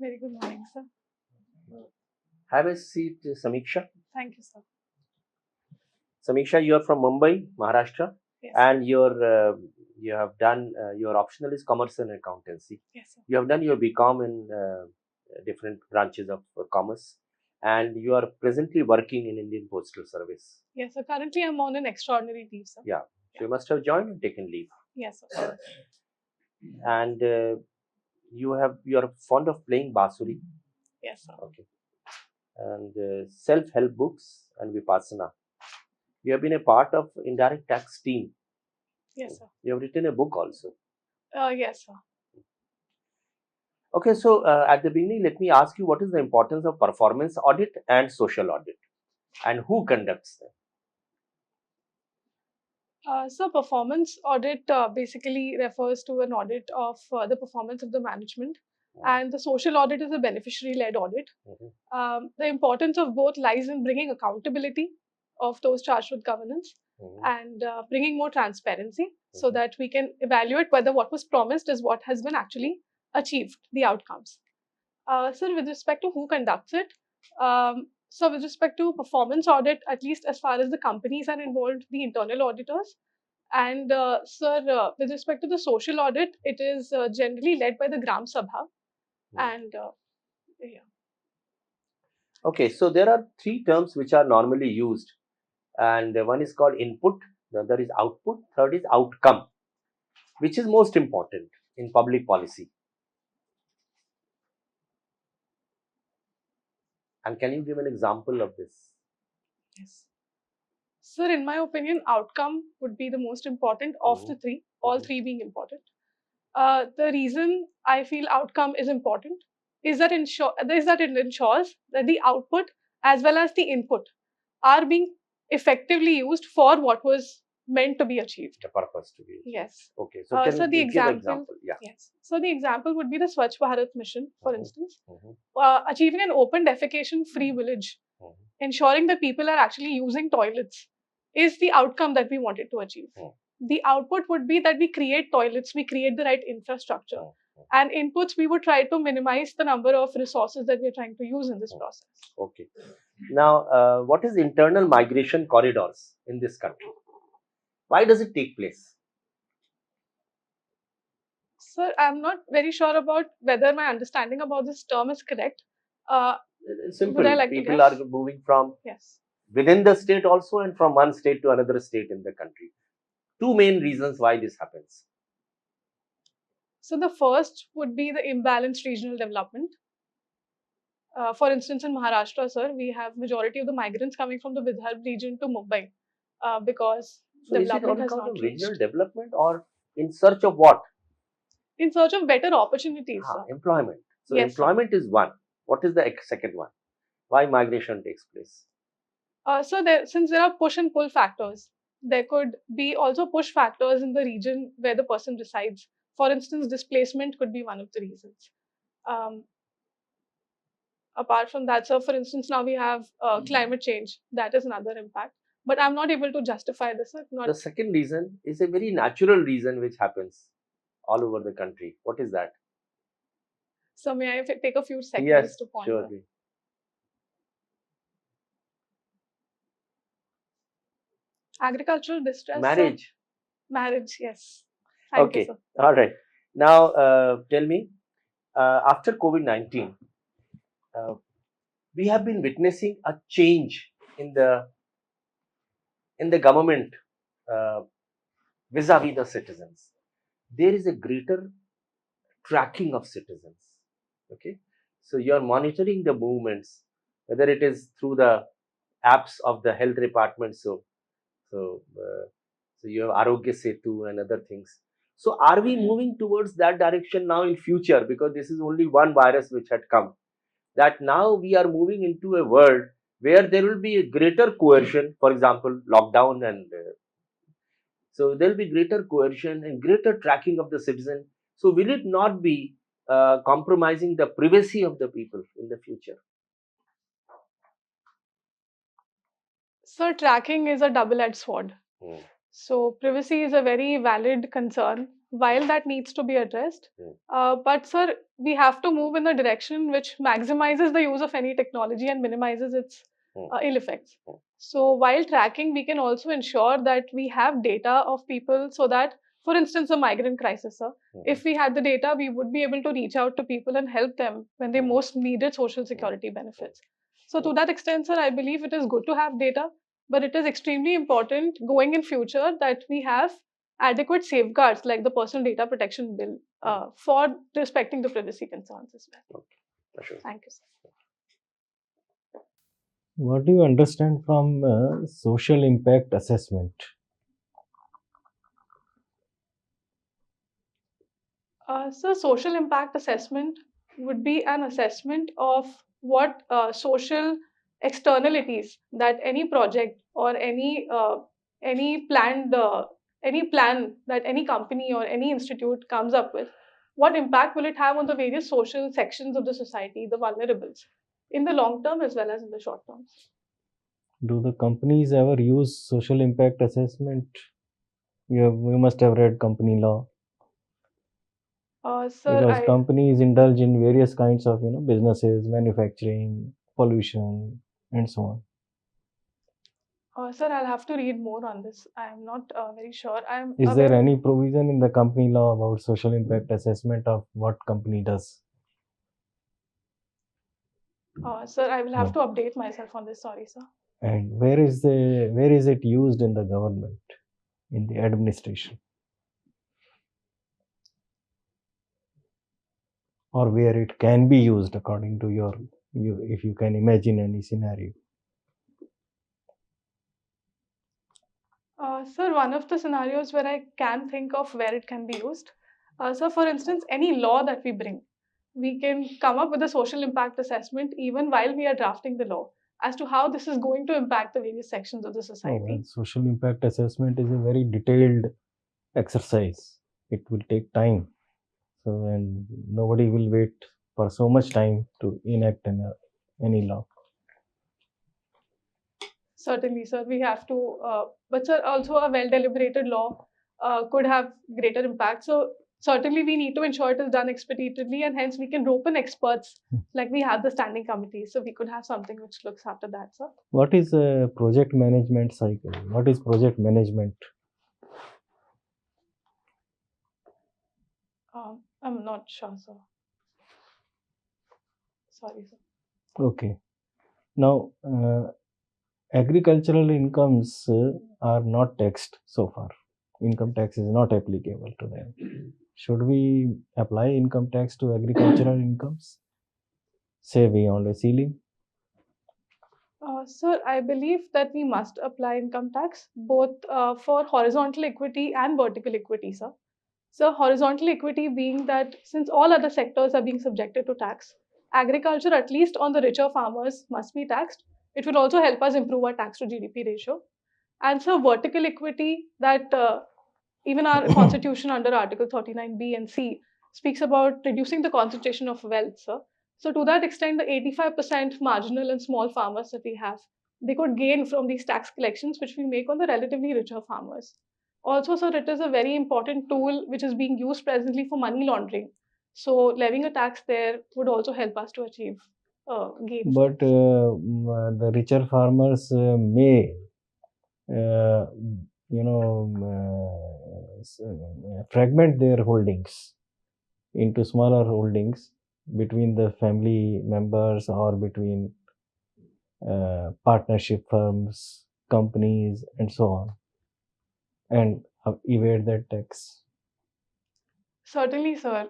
Very good morning, sir. Have a seat, Samiksha. Thank you, sir. Samiksha, you are from Mumbai, Maharashtra, Yes. and you have done your optional is commerce and accountancy. Yes, sir. You have done your BCom in different branches of commerce, and you are presently working in Indian Postal Service. Yes, sir. Currently, I'm on an extraordinary leave, sir. Yeah. So you must have joined and taken leave. Yes, sir. And you are fond of playing basuri. Yes, sir. Okay. And self-help books and vipassana. You have been a part of indirect tax team. Yes, sir. You have written a book also. Yes, sir. Okay, so at the beginning, let me ask you what is the importance of performance audit and social audit, and who conducts them? So, performance audit basically refers to an audit of the performance of the management, and the social audit is a beneficiary-led audit. The importance of both lies in bringing accountability of those charged with governance and bringing more transparency so that we can evaluate whether what was promised is what has been actually achieved, the outcomes. So, with respect to who conducts it, so with respect to performance audit, at least as far as the companies are involved, the internal auditors. And sir, with respect to the social audit, it is generally led by the Gram Sabha. And yeah. Okay, so there are three terms which are normally used, and one is called input, the other is output, third is outcome. Which is most important in public policy? And can you give an example of this? Yes. Sir, in my opinion, outcome would be the most important of the three, all three being important. The reason I feel outcome is important is that it ensures that the output as well as the input are being effectively used for what was meant to be achieved. The purpose to be achieved. Yes. Okay, so can the you give an example, example? Yeah. Yes. So the example would be the Swachh Bharat mission, for instance. Mhm. Achieving an open defecation-free village, ensuring that people are actually using toilets, is the outcome that we wanted to achieve. The output would be that we create toilets, we create the right infrastructure. And inputs, we would try to minimize the number of resources that we're trying to use in this process. Okay. Now, what is internal migration corridors in this country? Why does it take place? Sir, I'm not very sure about whether my understanding about this term is correct. Simple. Would I like People to are guess? moving from Yes. within the state also and from one state to another state in the country. Two main reasons why this happens. So the first would be the imbalanced regional development. For instance, in Maharashtra, sir, we have majority of the migrants coming from the Vidarbha region to Mumbai because So development is it has on account not of regional reached. development or in search of what? In search of better opportunities, sir. Employment. So Yes, employment is one. What is the second one? Why migration takes place? So since there are push and pull factors, there could be also push factors in the region where the person resides. For instance, displacement could be one of the reasons. Apart from that, so for instance, now we have climate change. That is another impact. But I'm not able to justify this. The second reason is a very natural reason which happens all over the country. What is that? So may I take a few seconds to ponder? Yes, surely. Agricultural distress. Marriage. Marriage, yes. Thank you, sir. All right. Now, tell me, after COVID-19, we have been witnessing a change in the government vis-a-vis the citizens. There is a greater tracking of citizens. Okay, so you are monitoring the movements, whether it is through the apps of the health department. So you have Arogya Setu and other things. So are we moving towards that direction now in future? Because this is only one virus which had come. That now we are moving into a world where there will be a greater coercion, for example, lockdown, and so there will be greater coercion and greater tracking of the citizen. So will it not be compromising the privacy of the people in the future? So tracking is a double-edged sword. So privacy is a very valid concern while that needs to be addressed, but sir, we have to move in a direction which maximizes the use of any technology and minimizes its ill effects. So while tracking, we can also ensure that we have data of people so that, for instance, a migrant crisis, sir, if we had the data, we would be able to reach out to people and help them when they most needed social security benefits. So to that extent, sir, I believe it is good to have data, but it is extremely important going in future that we have adequate safeguards like the Personal Data Protection Bill for respecting the privacy concerns as well. Okay. Sure. Thank you, sir. What do you understand from social impact assessment? So, social impact assessment would be an assessment of what social externalities that any project or any planned any plan that any company or any institute comes up with, what impact will it have on the various social sections of the society, the vulnerables, in the long term as well as in the short term. Do the companies ever use social impact assessment? You must have read company law. Sir, Because companies indulge in various kinds of businesses, manufacturing, pollution, and so on. Sir, I'll have to read more on this. I'm not very sure. Is there any provision in the company law about social impact assessment of what company does? Sir, I will have to update myself on this. Sorry, sir. And where is it used in the government, in the administration? Or where it can be used according to if you can imagine any scenario? Sir, one of the scenarios where I can think of where it can be used. So, for instance, any law that we bring, we can come up with a social impact assessment even while we are drafting the law as to how this is going to impact the various sections of the society. Well, social impact assessment is a very detailed exercise. It will take time. So, and nobody will wait for so much time to enact any law. Certainly, sir, we have to, but sir, also a well-deliberated law could have greater impact. So certainly we need to ensure it is done expeditiously, and hence we can rope in experts like we have the standing committee. So we could have something which looks after that, sir. What is a project management cycle? What is project management? I'm not sure, sir. Sorry, sir. Okay. Now, agricultural incomes are not taxed so far. Income tax is not applicable to them. Should we apply income tax to agricultural incomes? Say beyond a ceiling? Sir, I believe that we must apply income tax both for horizontal equity and vertical equity, sir. So, horizontal equity being that since all other sectors are being subjected to tax, agriculture, at least on the richer farmers, must be taxed. It will also help us improve our tax to GDP ratio. And so, vertical equity that even our constitution under Article 39B and C speaks about reducing the concentration of wealth, sir. So, to that extent, the 85% marginal and small farmers that we have, they could gain from these tax collections which we make on the relatively richer farmers. Also, sir, it is a very important tool which is being used presently for money laundering. So, levying a tax there would also help us to achieve gains. But the richer farmers may, fragment their holdings into smaller holdings between the family members or between partnership firms, companies, and so on, and evade that tax. Certainly, sir.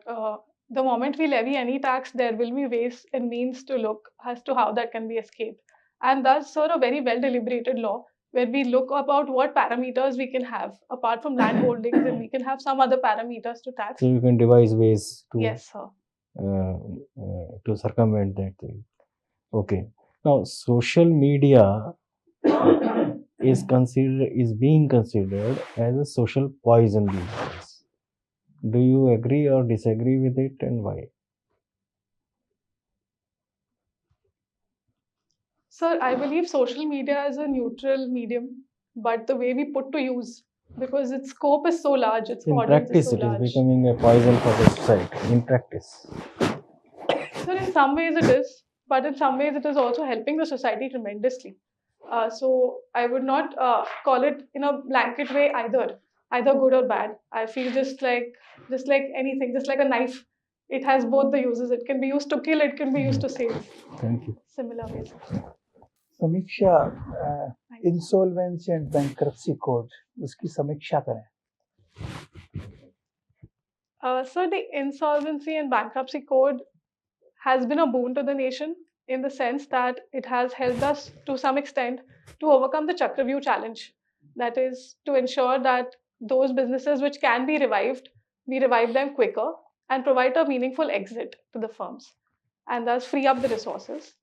The moment we levy any tax, there will be ways and means to look as to how that can be escaped. And that's, sir, a very well deliberated law where we look about what parameters we can have apart from land holdings, and we can have some other parameters to tax. So you can devise ways to yes, sir. To circumvent that thing. Okay. Now, social media is being considered as a social poison these days. Do you agree or disagree with it, and why? Sir, I believe social media is a neutral medium, but the way we put to use because its scope is so large, its In audience is practice, so it is large. becoming a poison for the society. In practice. So in some ways it is, but in some ways it is also helping the society tremendously. So I would not call it in a blanket way either good or bad. I feel just like anything, just like a knife. It has both the uses. It can be used to kill. It can be used to save. Thank you. Similar ways. समीक्षा insolvency and bankruptcy code उसकी समीक्षा करें. So the insolvency and bankruptcy code has been a boon to the nation in the sense that it has helped us to some extent to overcome the Chakravyuh challenge. That is to ensure that those businesses which can be revived, we revive them quicker and provide a meaningful exit to the firms and thus free up the resources.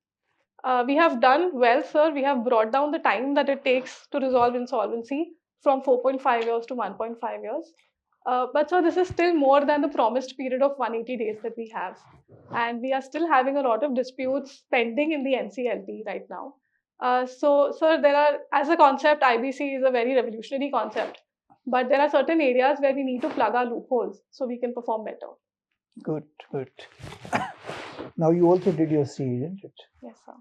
We have done well, sir. We have brought down the time that it takes to resolve insolvency from 4.5 years to 1.5 years. But sir, this is still more than the promised period of 180 days that we have. And we are still having a lot of disputes pending in the NCLT right now. So, sir, there are, as a concept, IBC is a very revolutionary concept. But there are certain areas where we need to plug our loopholes so we can perform better. Good, good. Now you also did your CA, isn't it? Yes, sir.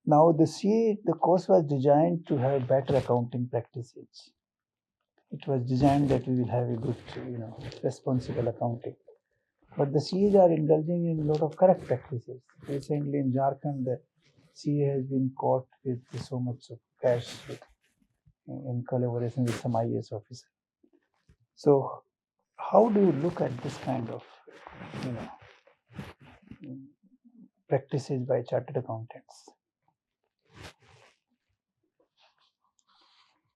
Now the CA, the course was designed to have better accounting practices. It was designed that we will have a good, responsible accounting. But the CAs are indulging in a lot of corrupt practices. Recently in Jharkhand, the CA has been caught with so much of cash in collaboration with some IAS officer. So how do you look at this kind of, practices by chartered accountants?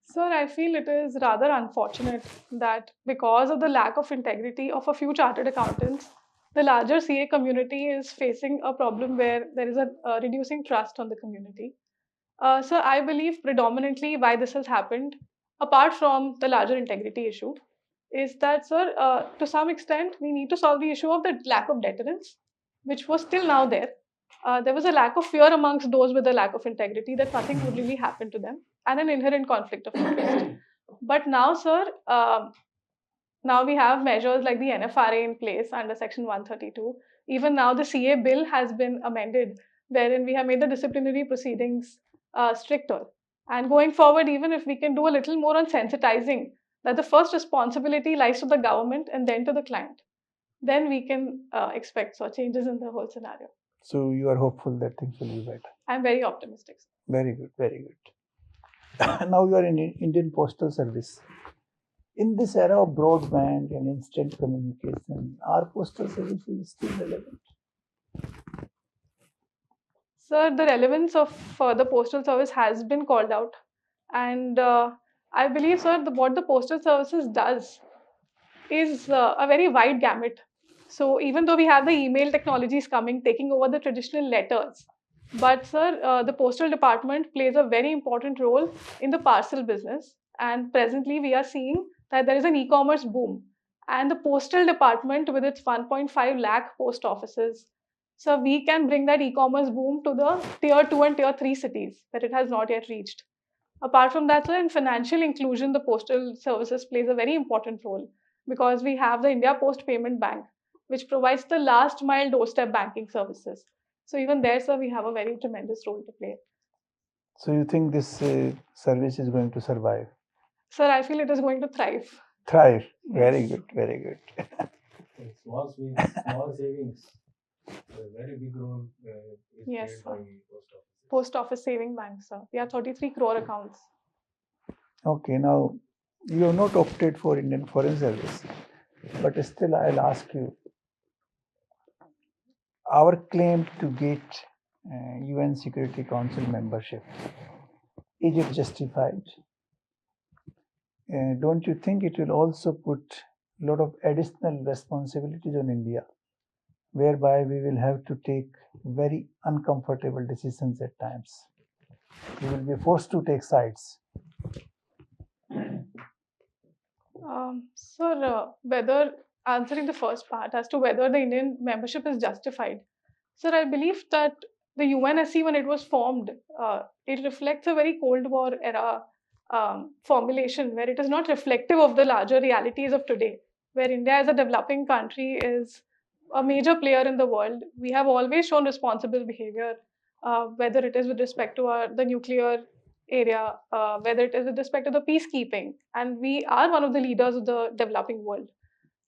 Sir, I feel it is rather unfortunate that because of the lack of integrity of a few chartered accountants, the larger CA community is facing a problem where there is a reducing trust on the community. Sir, I believe predominantly why this has happened, apart from the larger integrity issue, is that, sir, to some extent, we need to solve the issue of the lack of deterrence, which was still now there. There was a lack of fear amongst those with a lack of integrity that nothing would really happen to them and an inherent conflict of interest. But now, sir, now we have measures like the NFRA in place under Section 132. Even now, the CA bill has been amended, wherein we have made the disciplinary proceedings stricter. And going forward, even if we can do a little more on sensitizing that the first responsibility lies to the government and then to the client, then we can expect such changes in the whole scenario. So you are hopeful that things will be better. I'm very optimistic. Very good, very good. Now you are in Indian Postal Service. In this era of broadband and instant communication, are postal services still relevant? Sir, the relevance of the postal service has been called out. And I believe, sir, what the postal services does is a very wide gamut. So even though we have the email technologies coming, taking over the traditional letters, but sir, the postal department plays a very important role in the parcel business. And presently we are seeing that there is an e-commerce boom. And the postal department with its 1.5 lakh post offices, so we can bring that e-commerce boom to the tier 2 and tier 3 cities that it has not yet reached. Apart from that, sir, in financial inclusion, the postal services plays a very important role because we have the India Post Payment Bank, which provides the last mile doorstep banking services. So even there, sir, we have a very tremendous role to play. So you think this service is going to survive? Sir, I feel it is going to thrive. Thrive. Very good, very good. Small savings, a very big role is Yes, played by sir. post office. Post office saving bank, sir. We have 33 crore accounts. Okay, now you have not opted for Indian Foreign Service, but still I'll ask you, our claim to get UN Security Council membership, is it justified? Don't you think it will also put a lot of additional responsibilities on India, whereby we will have to take very uncomfortable decisions at times? We will be forced to take sides. Sir, whether answering the first part as to whether the Indian membership is justified, sir, I believe that the UNSC, when it was formed, it reflects a very Cold War era formulation where it is not reflective of the larger realities of today, where India as a developing country is a major player in the world. We have always shown responsible behavior, whether it is with respect to the nuclear area, whether it is with respect to the peacekeeping, and we are one of the leaders of the developing world.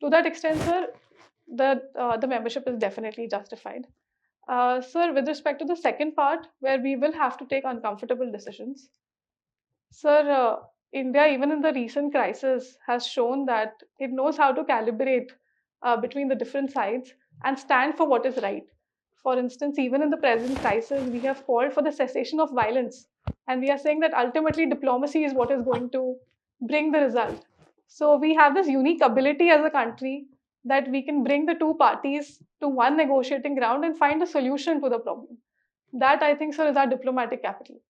To that extent, sir, the membership is definitely justified. Sir, with respect to the second part, where we will have to take uncomfortable decisions, sir, India, even in the recent crisis, has shown that it knows how to calibrate between the different sides and stand for what is right. For instance, even in the present crisis, we have called for the cessation of violence, and we are saying that ultimately diplomacy is what is going to bring the result. So we have this unique ability as a country that we can bring the two parties to one negotiating ground and find a solution to the problem. That, I think, sir, is our diplomatic capital.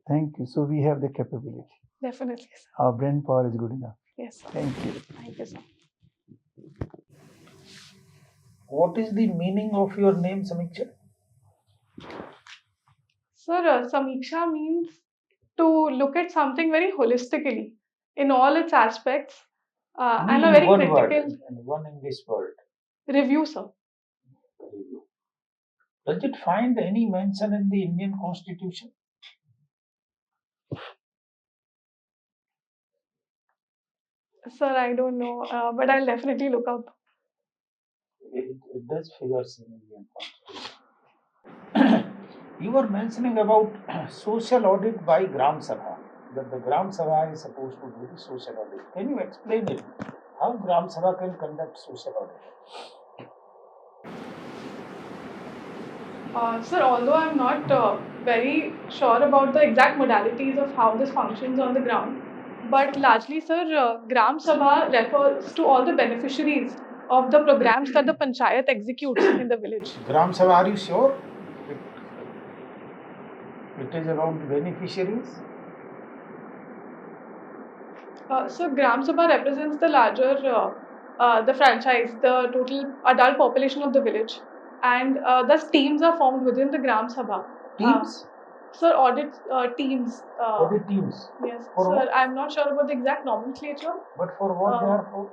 Thank you. So we have the capability. Definitely, sir. Our brain power is good enough. Yes, sir. Thank you. Thank you, sir. What is the meaning of your name, Samiksha? Sir, Samiksha means to look at something very holistically in all its aspects and a In very one critical word, and one English word. review, sir. Does it find any mention in the Indian Constitution? Sir, I don't know, but I'll definitely look up. It does figures in Indian Constitution. You were mentioning about social audit by Gram Sabha, that the Gram Sabha is supposed to do the social audit. Can you explain it? How Gram Sabha can conduct social audit? Sir, although I'm not very sure about the exact modalities of how this functions on the ground, but largely, sir, Gram Sabha refers to all the beneficiaries of the programs that the panchayat executes in the village. Gram Sabha, are you sure? It is about beneficiaries? So Gram Sabha represents the larger, the franchise, the total adult population of the village, and thus teams are formed within the Gram Sabha. Teams? Sir, audit teams. Audit teams? Yes, For sir. what? I'm not sure about the exact nomenclature. But for what they are for?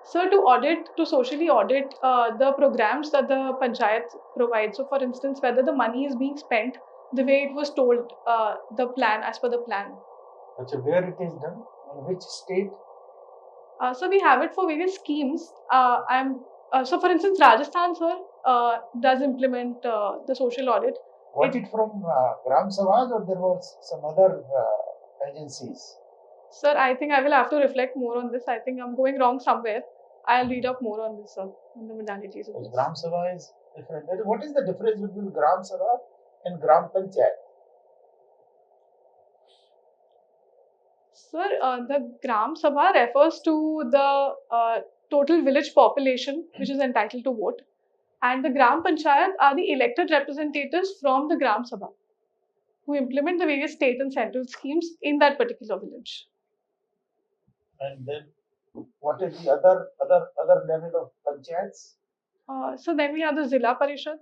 Sir, to socially audit the programs that the panchayat provides. So, for instance, whether the money is being spent the way it was told, the plan, as per the plan. Okay, where it is done? In which state? So we have it for various schemes. So for instance, Rajasthan, sir, does implement the social audit. Was it from Gram Sabha or there was some other agencies? Sir, I think I will have to reflect more on this. I think I'm going wrong somewhere. I'll read up more on this, sir, on the modalities of this. Gram Sabha is different. What is the difference between Gram Sabha and Gram Panchayat? Sir, the Gram Sabha refers to the total village population which is entitled to vote, and the Gram Panchayat are the elected representatives from the Gram Sabha who implement the various state and central schemes in that particular village. And then what is the other level of panchayats? So then we have the Zilla Parishad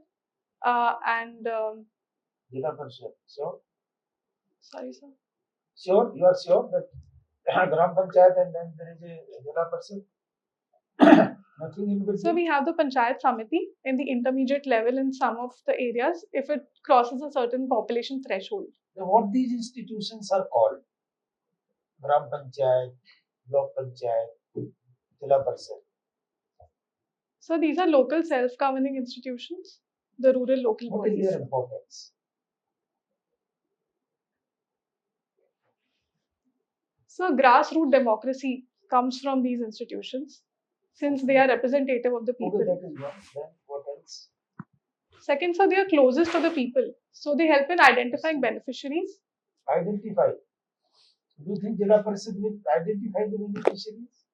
and Zilla Parishad. Sure? sorry, sir. Sure? You are sure that Gram Panchayat and then there is a Zilla Parishad? Nothing in between? So we have the Panchayat Samiti in the intermediate level in some of the areas if it crosses a certain population threshold. So what these institutions are called? Gram Panchayat, Block Panchayat, Zilla Parishad. So these are local self-governing institutions, the rural local What is bodies. their importance? So grassroots democracy comes from these institutions since they are representative of the people. Okay, that is one. Then what else? Second, so they are closest to the people. So they help in identifying beneficiaries. Identify. Do you think Zilla Parishad will identify the beneficiaries?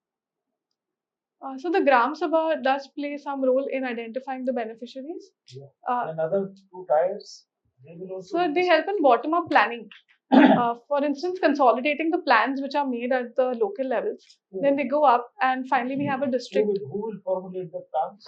So the Gram Sabha does play some role in identifying the beneficiaries. Yeah. And other two tiers, they will also. So they help in bottom-up planning. For instance, consolidating the plans which are made at the local levels. Then they go up, and finally we have a district. Who will formulate the plans?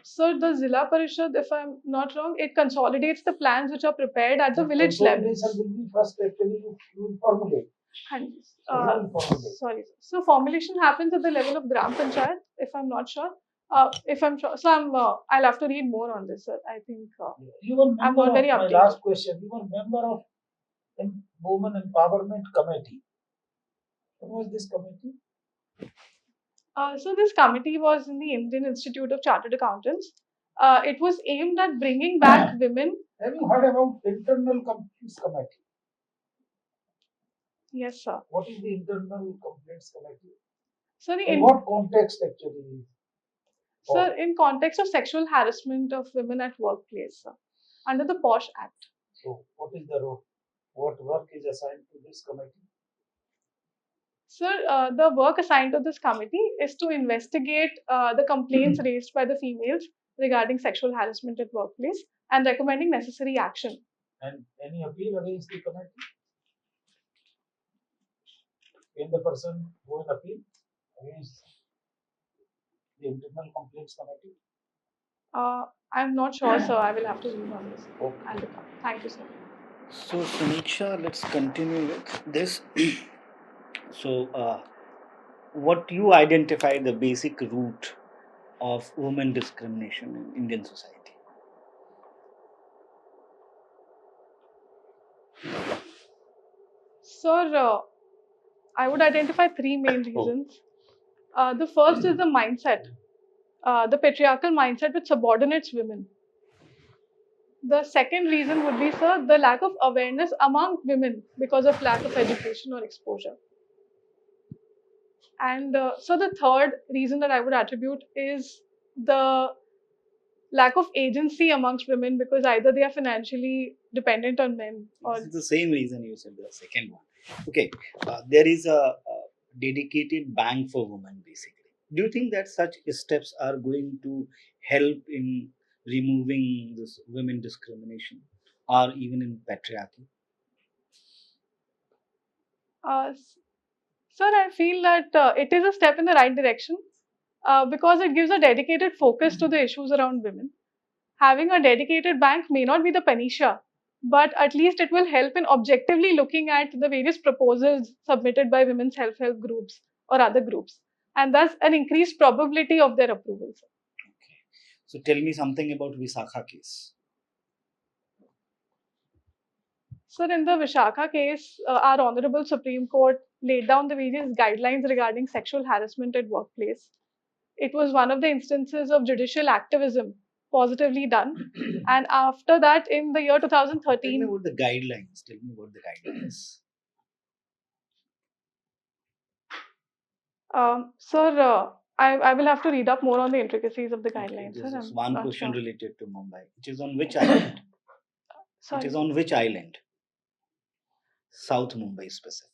So the Zilla Parishad, if I'm not wrong, it consolidates the plans which are prepared at the village level. Consolidation will be first actually you will formulate. And, So who will formulate? sorry. So formulation happens at the level of Gram Panchayat, if I'm not sure. If I'm sure, so I'll have to read more on this, sir. I think You were I'm member not very of my updated. last question. You were member of Women Empowerment Committee. What was this committee? So this committee was in the Indian Institute of Chartered Accountants. It was aimed at bringing back women. Have you heard about Internal Complaints Committee? Yes, sir. What is the Internal Complaints Committee? So In what context actually? Sir, in context of sexual harassment of women at workplace, sir, under the POSH Act. So what is the role? What work is assigned to this committee? Sir, the work assigned to this committee is to investigate the complaints raised by the females regarding sexual harassment at workplace and recommending necessary action. And any appeal against the committee? Can the person go and appeal against the Internal Complaints Committee? I'm not sure, sir. I will have to read on this. Okay. Thank you, sir. So, Samiksha, let's continue with this. So, what you identify the basic root of women discrimination in Indian society? Sir, I would identify three main reasons. The first is the mindset, the patriarchal mindset which subordinates women. The second reason would be, sir, the lack of awareness among women because of lack of education or exposure. And so the third reason that I would attribute is the lack of agency amongst women because either they are financially dependent on men or. This is the same reason you said the second one. Okay, there is a dedicated bank for women basically. Do you think that such steps are going to help in removing this women discrimination or even in patriarchy? Sir, I feel that it is a step in the right direction because it gives a dedicated focus to the issues around women. Having a dedicated bank may not be the panacea, but at least it will help in objectively looking at the various proposals submitted by women's self-help groups or other groups, and thus an increased probability of their approval. Okay. So tell me something about Visakha case. Sir, in the Vishakha case, our Honorable Supreme Court laid down the various guidelines regarding sexual harassment at workplace. It was one of the instances of judicial activism positively done. And after that, in the year 2013. Tell me about the guidelines. Tell me about the guidelines. Sir, I will have to read up more on the intricacies of the guidelines. Okay, Sir, this is one question related to Mumbai. It is on which island? Sorry. It is on which island? South Mumbai specifically.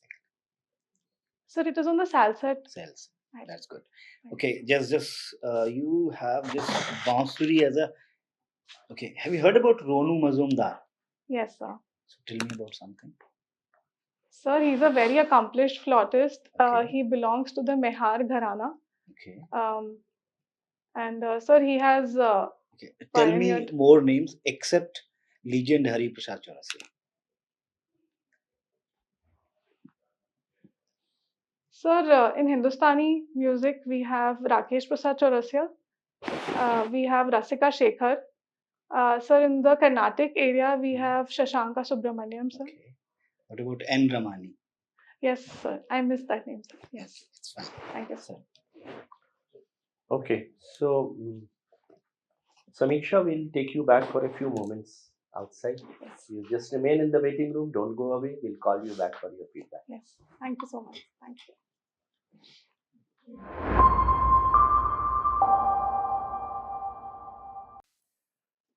Sir, it is on the Salsette. Cells. That's good. Okay, just you have this bansuri as a. Okay, have you heard about Ronu Mazumdar? Yes, sir. So tell me about something. Sir, he's a very accomplished flautist. Okay. He belongs to the Mehar Gharana. Okay. And sir, he has. Okay. Tell me more names except legend Hari Prasad Chaurasia. Sir, in Hindustani music, we have Rakesh Prasad Chaurasia. We have Rasika Shekhar. Sir, in the Carnatic area, we have Shashanka Subramaniam, sir. Okay. What about N. Ramani? Yes, sir. I missed that name, sir. Yes. Okay, it's fine. Thank you, sir. Okay, so Samiksha will take you back for a few moments outside. Yes. You just remain in the waiting room. Don't go away. We'll call you back for your feedback. Yes. Thank you so much. Thank you.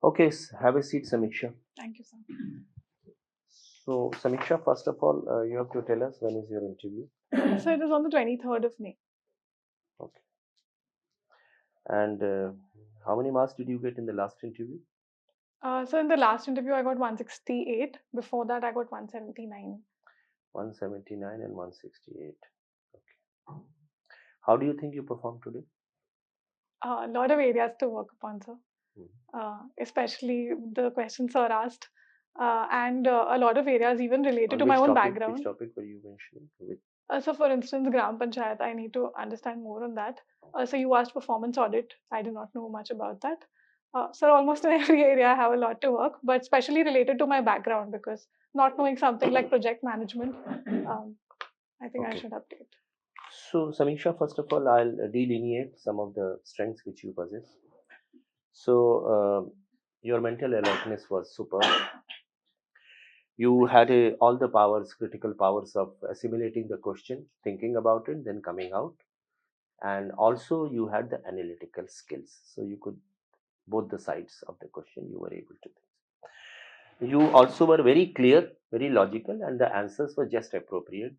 Okay, have a seat, Samiksha. Thank you, sir. So, Samiksha, first of all, you have to tell us when is your interview. So it is on the 23rd of May. Okay. And how many marks did you get in the last interview? So in the last interview, I got 168. Before that, I got 179. 179 and 168. Okay. How do you think you performed today? A lot of areas to work upon, sir. Especially the questions are asked, and a lot of areas even related to my own background. Which topic were you mentioning? So, for instance, Gram Panchayat, I need to understand more on that. So, you asked performance audit. I do not know much about that. So, almost in every area, I have a lot to work, but especially related to my background, because not knowing something like project management, I think I should update. So, Samiksha, first of all, I'll delineate some of the strengths which you possess. So, your mental alertness was superb. You had all the powers, critical powers of assimilating the question, thinking about it, then coming out. And also, you had the analytical skills. So, you could, both the sides of the question, you were able to think. You also were very clear, very logical, and the answers were just appropriate.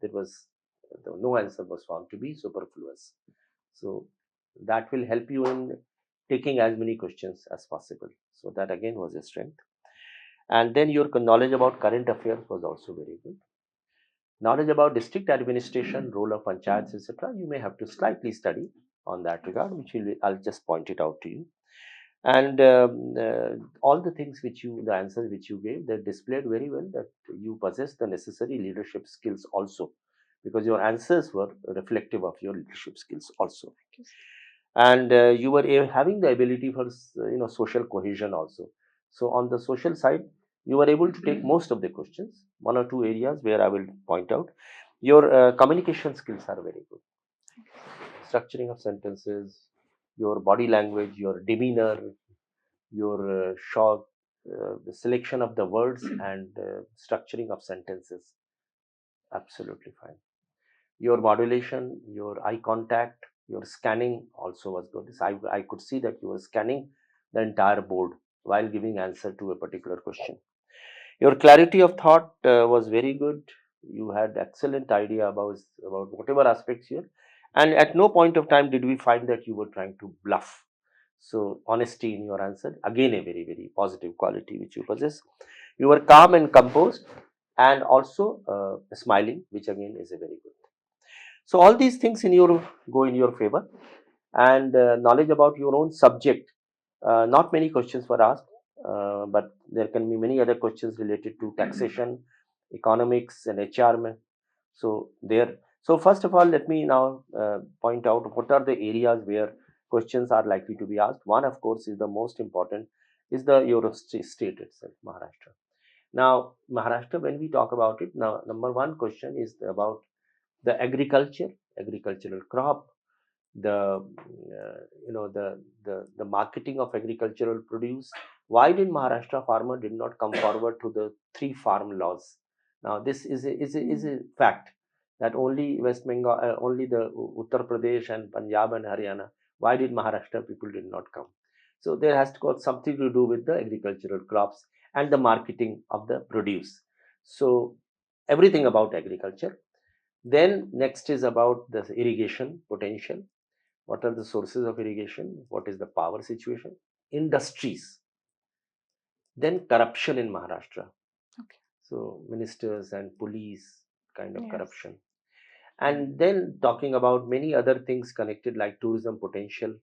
No answer was found to be superfluous. So, that will help you in taking as many questions as possible. So, that again was a strength. And then your knowledge about current affairs was also very good. Knowledge about district administration, role of panchayats, etc. You may have to slightly study on that regard, which I'll just point it out to you. And all the things the answers which you gave, they displayed very well that you possess the necessary leadership skills also, because your answers were reflective of your leadership skills also. And you were having the ability for social cohesion also. So on the social side, you were able to take most of the questions. One or two areas where I will point out, your communication skills are very good. Structuring of sentences, your body language, your demeanor, your the selection of the words and structuring of sentences, absolutely fine. Your modulation, your eye contact, your scanning also was good. I could see that you were scanning the entire board while giving answer to a particular question. Your clarity of thought was very good. You had excellent idea about whatever aspects here, and at no point of time did we find that you were trying to bluff. So honesty in your answer, again a very, very positive quality which you possess. You were calm and composed, and also smiling, which again is a very good. So all these things go in your favor, and knowledge about your own subject. Not many questions were asked, but there can be many other questions related to taxation, economics, and HR. So first of all, let me now point out what are the areas where questions are likely to be asked. One, of course, is the most important, is your state itself, Maharashtra. Now, Maharashtra, when we talk about it, now number one question is about the agricultural crop, the the marketing of agricultural produce. Why did Maharashtra farmer did not come forward to the 3 farm laws? Now this is a fact that only West Bengal, only the Uttar Pradesh and Punjab and Haryana. Why did Maharashtra people did not come? So there has to got something to do with the agricultural crops and the marketing of the produce. So everything about agriculture. Then next is about the irrigation potential. What are the sources of irrigation? What is the power situation? Industries. Then corruption in Maharashtra. Okay. So ministers and police kind of corruption. And then talking about many other things connected like tourism potential.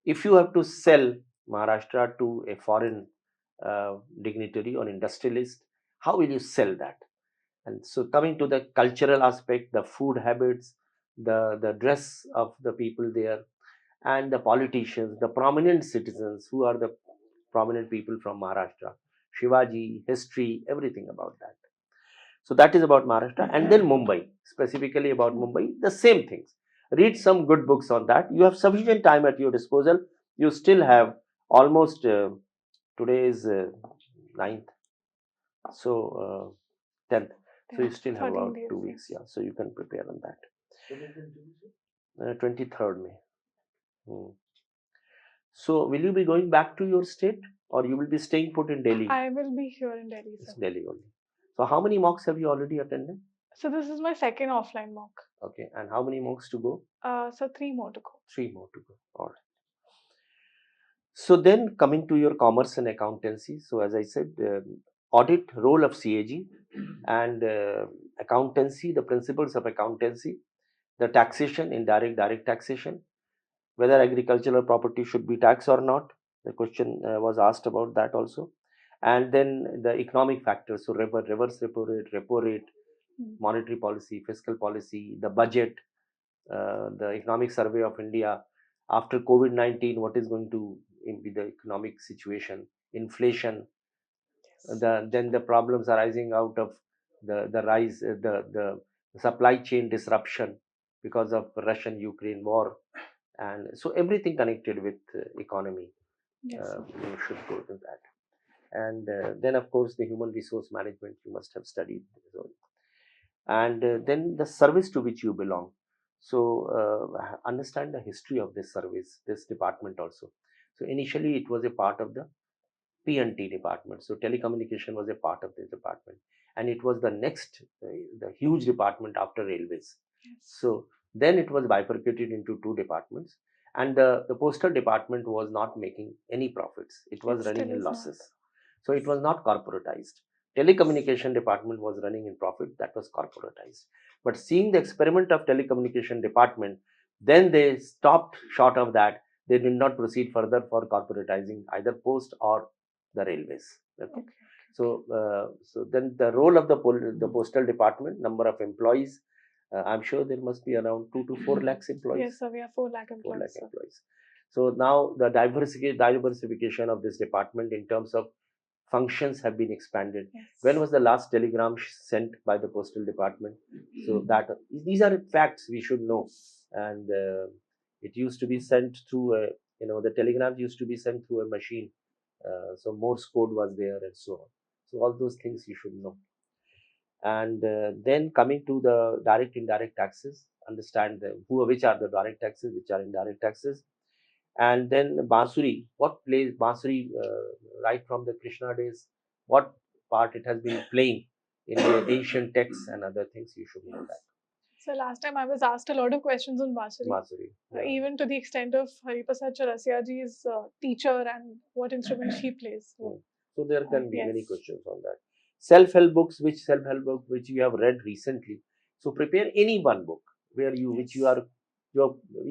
If you have to sell Maharashtra to a foreign dignitary or industrialist, how will you sell that? And so coming to the cultural aspect, the food habits, the dress of the people there, and the politicians, the prominent citizens, who are the prominent people from Maharashtra, Shivaji, history, everything about that. So that is about Maharashtra. And then Mumbai, specifically about Mumbai, the same things. Read some good books on that. You have sufficient time at your disposal. You still have almost, today is 9th, so 10th. So you still have about 2 weeks, yeah. So you can prepare on that. 23rd May. So will you be going back to your state, or you will be staying put in Delhi? I will be here in Delhi, sir. It's Delhi only. So how many mocks have you already attended? So this is my second offline mock. Okay, and how many mocks to go? So 3 more to go. 3 more to go. All right. So then coming to your commerce and accountancy. So as I said, audit, role of CAG, and accountancy, the principles of accountancy, the taxation, indirect, direct taxation, whether agricultural property should be taxed or not. The question was asked about that also. And then the economic factors, so reverse repo rate, monetary policy, fiscal policy, the budget, the economic survey of India after COVID-19, what is going to be the economic situation, inflation, then the problems arising out of the rise, the supply chain disruption because of Russian-Ukraine war, and so everything connected with economy should go to that. And then of course the human resource management you must have studied, and then the service to which you belong. So understand the history of this service, this department also. So initially it was a part of the P&T department. So telecommunication was a part of this department, and it was the next, the huge department after railways. So then it was bifurcated into two departments, and the postal department was not making any profits. It was running in losses. So it was not corporatized. Telecommunication department was running in profit, that was corporatized. But seeing the experiment of telecommunication department, then they stopped short of that. They did not proceed further for corporatizing either post or the railways. Okay. So then the role of the postal department, number of employees, I'm sure there must be around 2 to 4 lakhs employees. Yes, sir, we have 4 lakh employees. 4 lakh employees. So now the diversification of this department in terms of functions have been expanded. Yes. When was the last telegram sent by the postal department? So that these are facts we should know. And it used to be sent through the telegrams used to be sent through a machine. So Morse code was there and so on. So all those things you should know. And then coming to the direct indirect taxes, understand which are the direct taxes, which are indirect taxes. And then Bansuri, what plays Bansuri right from the Krishna days, what part it has been playing in the ancient texts and other things, you should know that. So last time I was asked a lot of questions on Bansuri. Even to the extent of Hariprasad Chaurasiaji's teacher and what instrument she plays. So there can be many questions on that. Self-help books, which self-help book which you have read recently. So prepare any one book where you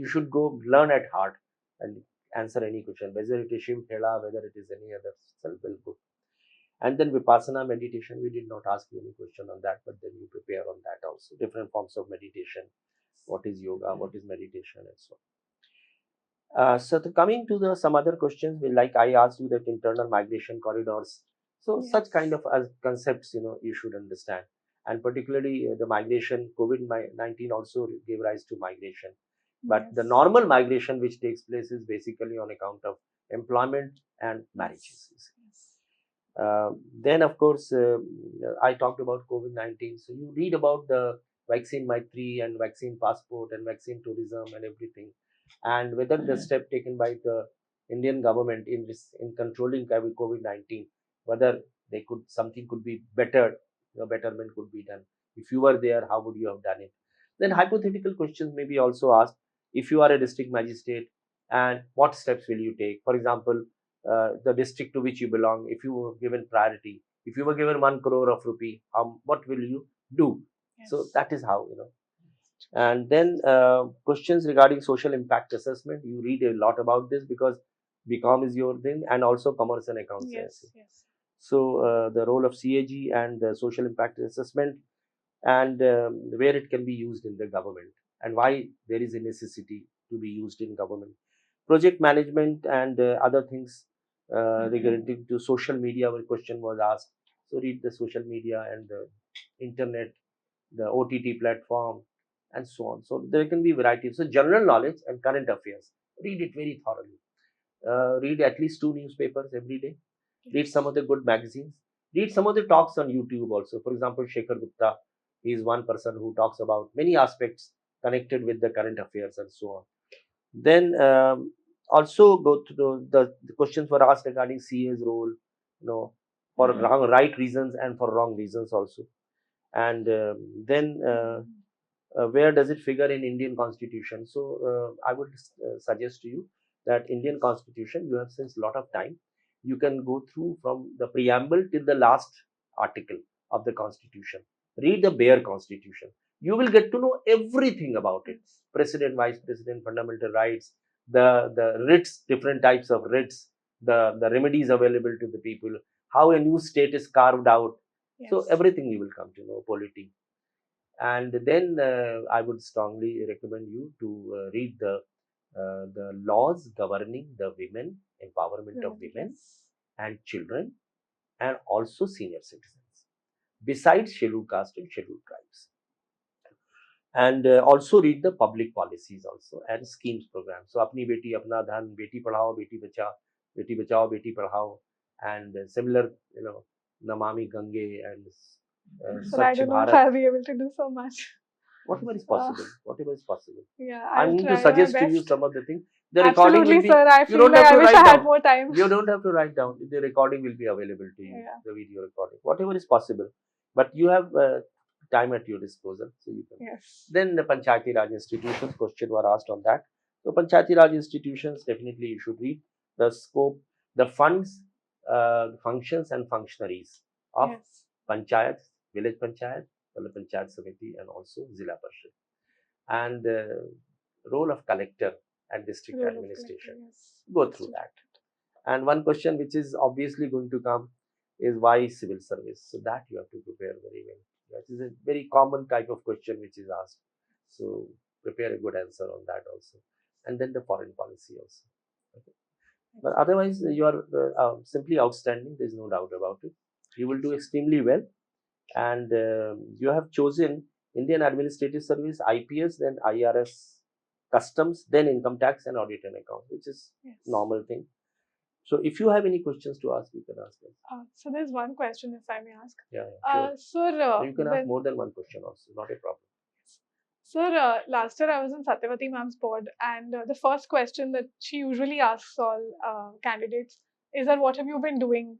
should go learn at heart and answer any question, whether it is Shiv Thela, whether it is any other self-help book. And then Vipassana meditation, we did not ask you any question on that, but then you prepare on that also. Different forms of meditation, what is yoga, what is meditation, and so on. So coming to some other questions, like I asked you that internal migration corridors. So such kind of concepts, you should understand. And particularly the migration, COVID-19 also gave rise to migration. But the normal migration which takes place is basically on account of employment and marriages. Then of course, I talked about COVID-19. So you read about the vaccine Maitri and vaccine passport and vaccine tourism and everything. And whether the step taken by the Indian government in controlling COVID-19, whether something could be better, betterment could be done. If you were there, how would you have done it? Then hypothetical questions may be also asked. If you are a district magistrate, and what steps will you take? For example, the district to which you belong, if you were given priority, if you were given 1 crore of rupee, what will you do? Yes. So that is how, And then questions regarding social impact assessment. You read a lot about this because BCom is your thing, and also commerce and accounts. Yes. So the role of CAG and the social impact assessment, and where it can be used in the government, and why there is a necessity to be used in government. Project management and other things regarding to social media, where question was asked. So read the social media and the internet, the OTT platform, and so on. So there can be variety. So general knowledge and current affairs, read it very thoroughly. Read at least 2 newspapers every day. Read some of the good magazines. Read some of the talks on YouTube also. For example, Shekhar Gupta, he is one person who talks about many aspects connected with the current affairs and so on. Then also go to the questions were asked regarding CA's role, for right reasons and for wrong reasons also. And then where does it figure in Indian Constitution? So I would suggest to you that Indian Constitution, you have since a lot of time, you can go through from the preamble till the last article of the Constitution. Read the bare Constitution. You will get to know everything about it. President, Vice President, fundamental rights, the writs, different types of writs, the remedies available to the people, how a new state is carved out. Yes. So everything you will come to know, polity. And then I would strongly recommend you to read the laws governing the women, empowerment of women Yes. and children, and also senior citizens, besides scheduled caste and scheduled tribes. And also read the public policies also and schemes programs. So apni beti apna dhan, beti padhao beti bachao beti padhao, and similar, Namami Gange and But I Swachh don't know if Bharat, I'll be able to do so much. whatever is possible, whatever is possible. Yeah, I'm I'll going to try my suggest to you best. some of the things. The recording Absolutely, will be, sir. I you feel don't like have I to wish write I had down. more time. You don't have to write down. The recording will be available to you, Yeah. the video recording, whatever is possible. But you have time at your disposal, so you can. Yes. Then the Panchayati Raj institutions, question were asked on that. So Panchayati Raj institutions, definitely you should read the scope, the funds, functions and functionaries of Yes. Panchayats, village Panchayat, Panchayat Samiti, and also Zilla Parishad. And role of collector and district Role of administration. collector, yes. Go through that. And one question which is obviously going to come is why civil service? So that you have to prepare very well. That is a very common type of question which is asked. So prepare a good answer on that also. And then the foreign policy also. Okay. But otherwise, you are simply outstanding. There is no doubt about it. You will do extremely well. And you have chosen Indian Administrative Service, IPS, then IRS, Customs, then Income Tax and Audit and Account, which is normal thing. So if you have any questions to ask, you can ask them. So there's one question, if I may ask. Yeah, sure. Sir, You can ask more than one question also, not a problem. Sir, last year I was in Satyavati ma'am's board, and the first question that she usually asks all candidates is that what have you been doing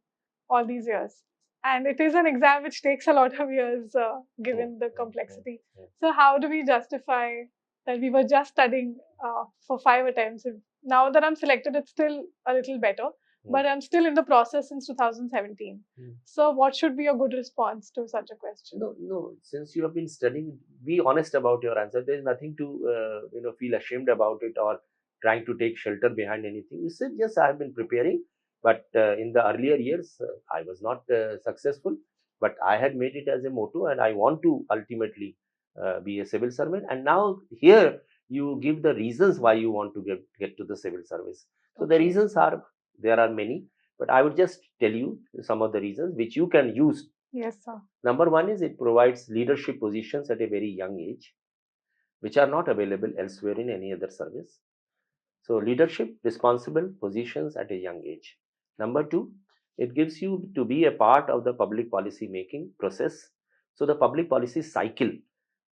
all these years? And it is an exam which takes a lot of years given the complexity. So how do we justify that we were just studying for 5 attempts? Now that I'm selected, it's still a little better, but I'm still in the process since 2017. So what should be a good response to such a question? No. Since you have been studying, be honest about your answer. There is nothing to feel ashamed about it or trying to take shelter behind anything. You said, yes, I have been preparing, but in the earlier years, I was not successful. But I had made it as a motto, and I want to ultimately be a civil servant. And now here you give the reasons why you want to get to the civil service. So the reasons there are many, but I would just tell you some of the reasons which you can use. Yes, sir. Number one is it provides leadership positions at a very young age, which are not available elsewhere in any other service. So leadership, responsible positions at a young age. Number two, it gives you to be a part of the public policy making process. So the public policy cycle,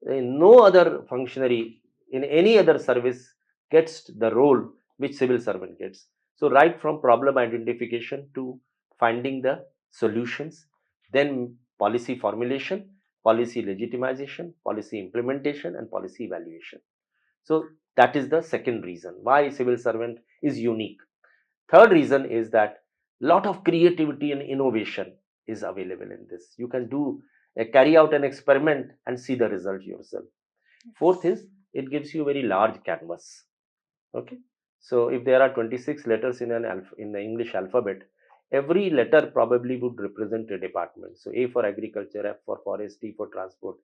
no other functionary in any other service gets the role which civil servant gets. So right from problem identification to finding the solutions, then policy formulation, policy legitimization, policy implementation, and policy evaluation. So that is the second reason why civil servant is unique. Third reason is that lot of creativity and innovation is available in this. You can carry out an experiment and see the result yourself. Fourth is it gives you a very large canvas. Okay, so if there are 26 letters in the English alphabet, every letter probably would represent a department. So A for agriculture, F for forest, T for transport,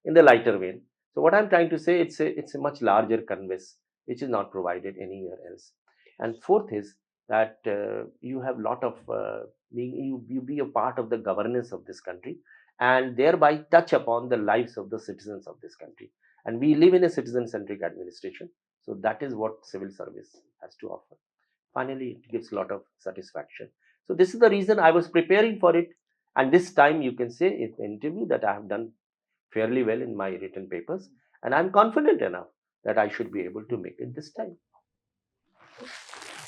in the lighter vein. So what I'm trying to say, it's a much larger canvas which is not provided anywhere else. And fourth is that you have lot of you be a part of the governance of this country, and thereby touch upon the lives of the citizens of this country. And we live in a citizen-centric administration. So that is what civil service has to offer. Finally, it gives a lot of satisfaction. So this is the reason I was preparing for it. And this time you can say in the interview that I have done fairly well in my written papers. And I'm confident enough that I should be able to make it this time.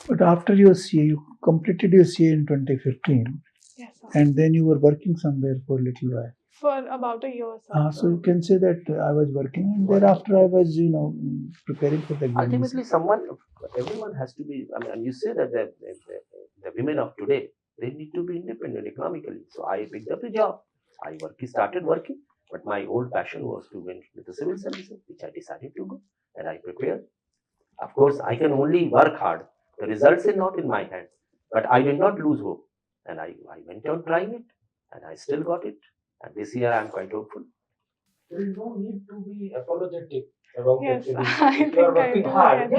But after your CA, you completed your CA in 2015. Yes, sir. And then you were working somewhere for a little while. For about a year, sir. So you can say that I was working, and thereafter I was, preparing for the examination. Ultimately, everyone has to be. I mean, you say that the women of today, they need to be independent economically. So I picked up a job. I started working, but my old passion was to went with the civil services, which I decided to go, and I prepared. Of course, I can only work hard. The results are not in my hand. But I did not lose hope. And I went on trying it. And I still got it. And this year I am quite hopeful. There is no need to be apologetic about Yes, it. I If you are think I working do hard, get,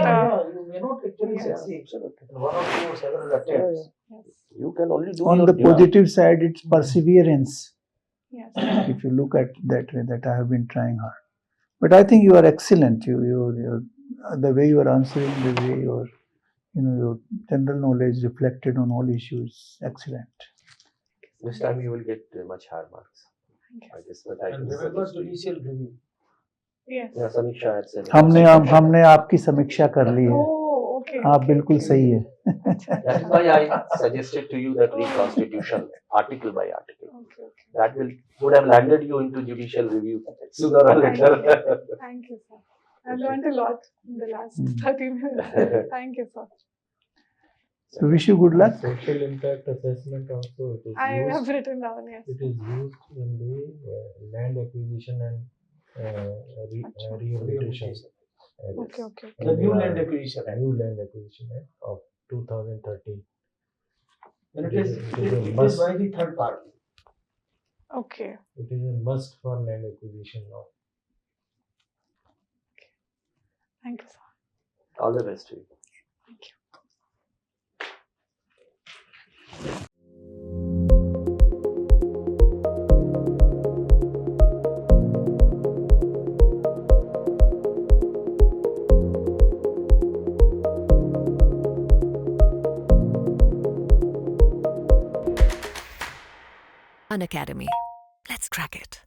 you may not actually yes. succeed in one of your several attempts. Yes. You can only do On your the job. positive side, it's perseverance. Yes. If you look at that way, that I have been trying hard. But I think you are excellent. You the way you are answering, the way your your general knowledge reflected on all issues, excellent. This time you will get much higher marks. Thank you. I guess what I And can remember suggest to you. judicial review. Yes. Yeah, Samiksha had said. हमने आपकी समीक्षा कर ली है. Oh, okay. आप बिल्कुल सही है. That is why I suggested to you that read constitution article by article. Okay, okay. That would have landed you into judicial review sooner or Thank later. you. Thank you, sir. I've learned a lot in the last 30 minutes. Thank you, sir. So wish you good luck. Social impact assessment also it is I have used. written down, yes. It is used in the land acquisition and rehabilitation. Okay, okay. The new land acquisition. New land acquisition Act of 2013. And it It is is a must. by the third party. Okay. It is a must for land acquisition now. Thank you, sir. All the best to you. Thank you. Unacademy. Let's crack it.